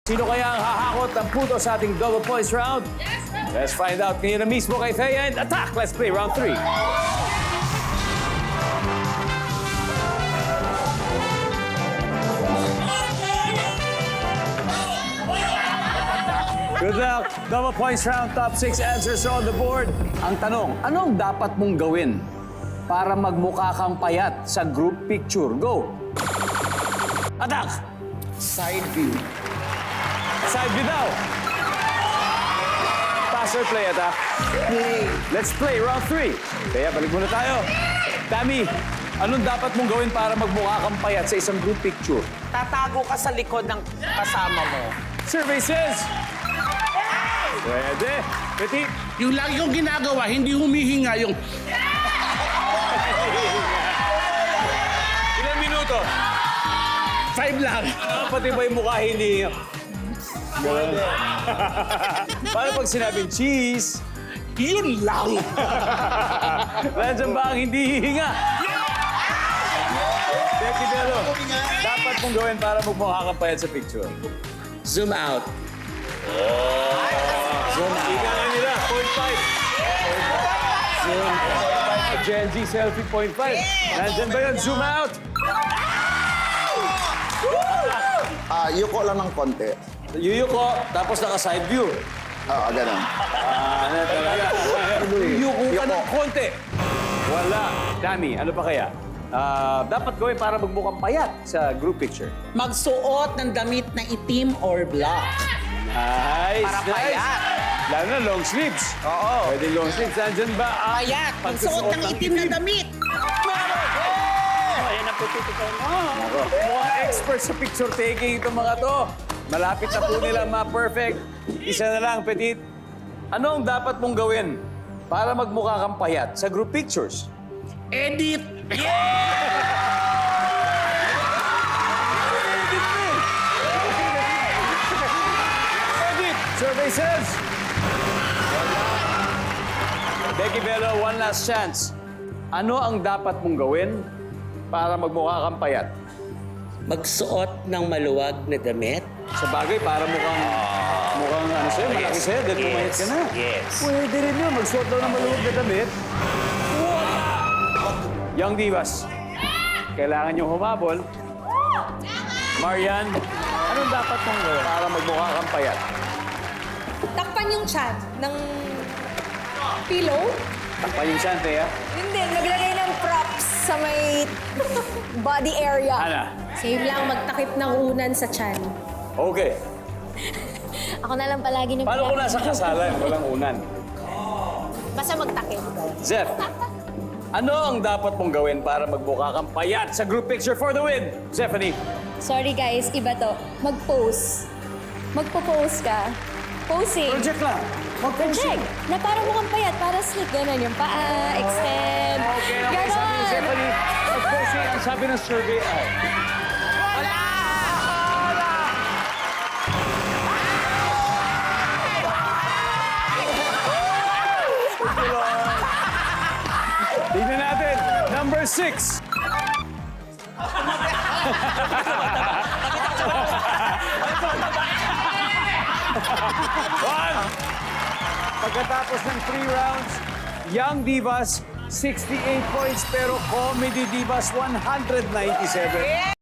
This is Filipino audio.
Sino kaya ang hahakot ng puto sa ating double points round? Let's find out ngayon na mismo kay Thea and attack! Let's play round 3. Good luck! Double points round, top 6 answers are on the board. Ang tanong, anong dapat mong gawin para magmukha kang payat sa group picture? Go! Attack! Side view. Side view daw. Pass or play, attack? Play. Let's play round 3. Kaya balik muna tayo. Dami, anong dapat mong gawin para magmukha kang payat sa isang group picture? Tatago ka sa likod ng kasama mo. Survey says... Pwede. Petit. Yung lagi kong ginagawa, hindi humihinga yung... Ilang minuto? 5 lang. Pati ba yung mukha hindi... Ganun. Paano pag sinabing cheese? Yun lang. Nandiyan ba ang hindi hihinga? Becky Bello, dapat mong gawin para magmukha kang payat sa picture. Zoom out. Zoom out. Ika nga nila, 0.5. Zoom. Gen Z selfie 0.5. Nandiyan ba yun? Zoom out. Yuko lang ng konti. Yuyuko, tapos naka-side view. Oo, ganun. Ano talaga? Yuyuko ka ng konti. Wala. Dami, ano pa kaya? Dapat gawin para magmukhang payat sa group picture. Magsuot ng damit na itim or black. Nice, Para nice. payat. Lalo na long sleeves. Oo. Pwede long sleeves. Nandyan ba ang Payat. Magsuot ng itim na damit. Ayan ang puti ko. Ako, mukhang expert sa picture taking itong mga to. Malapit na po nila ma-perfect. Isa na lang, Petit. Ano ang dapat mong gawin para magmukha kang payat sa group pictures? Edit. Edit! Survey says... Becky Bello, one last chance. Ano ang dapat mong gawin para magmukha kang payat? Magsuot ng maluwag na damit. Sa bagay, para mukhang ano sa'yo, malaki sa'yo, dahil pumahit ka na. Yes. Pwede rin yun, magsuot daw ng maluwag na damit. Young Divas, kailangan niyong humabol. Marian, anong dapat mong gawin para magmukha kang payat? Takpan yung chan ng pillow. Takpan yung sante, ha? Hindi, naglagay ng props sa may body area. Ana? Save lang, magtakip ng unan sa chan. Okay. Ako na lang palagi ng Paano kung nasa kasalan, walang unan? Basta magtakip. Zeph, ano ang dapat mong gawin para magmukha kang payat sa group picture for the win? Zephanie. Sorry guys, iba to. Mag-pose. Magpo-pose ka. Posing. Project lang. Project. Na para mukhang payat, para slick. Ganon yung paa, extend. Okay, okay. Sabi ni Zephanie, mag-posing ang sabi ng survey ay... Tignan natin, number 6. One. Pagkatapos ng 3 rounds, Young Divas, 68 points, pero Comedy Divas, 197.